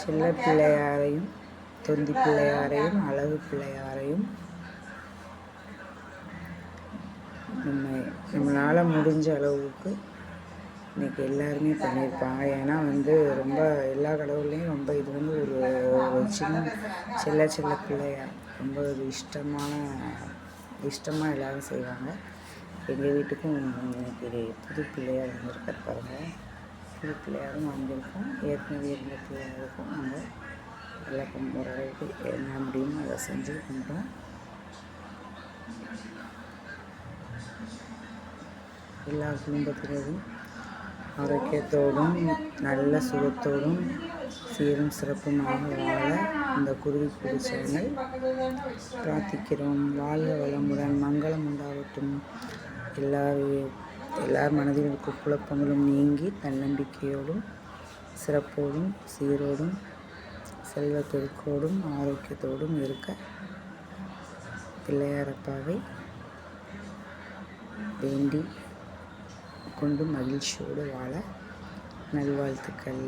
செல்ல பிள்ளையாரையும், தொந்தி பிள்ளையாரையும், அழகு பிள்ளையாரையும் நம்மளால் முடிஞ்ச அளவுக்கு இன்றைக்கி எல்லாருமே பண்ணியிருப்பாங்க. ஏன்னா ரொம்ப எல்லா கடவுள்லேயும் ரொம்ப இது ஒரு சின்ன செல்ல பிள்ளையார் ரொம்ப ஒரு இஷ்டமாக எல்லோரும் செய்வாங்க. எங்கள் வீட்டுக்கும் இன்றைக்கி புது பிள்ளையார் வந்திருக்கார் பாருங்கள். புது பிள்ளையாரும் வந்திருக்கோம். ஏற்கனவே இருந்த பிள்ளையாருக்கும் நாங்கள் எல்லாம் ஓரளவுக்கு என்ன முடியுமோ அதை செஞ்சு பண்ணுறோம். எல்லா குடும்பத்தினரும் ஆரோக்கியத்தோடும் நல்ல சுகத்தோடும் சீரும் சிறப்புமாக வாழ இந்த குருவிக்கூடு சேனல் பிரார்த்திக்கிறோம். வாழ்க வளமுடன், மங்களம் உண்டாகட்டும். எல்லார் மனதில் இருக்கும் குழப்பங்களும் நீங்கி தன்னம்பிக்கையோடும் சிறப்போடும் சீரோடும் செல்வ பெருக்கோடும் ஆரோக்கியத்தோடும் இருக்க பிள்ளையாரப்பாவை வேண்டி கொண்டு மகிழ்ச்சியோடு வாழ நல்வாழ்த்துக்கள்.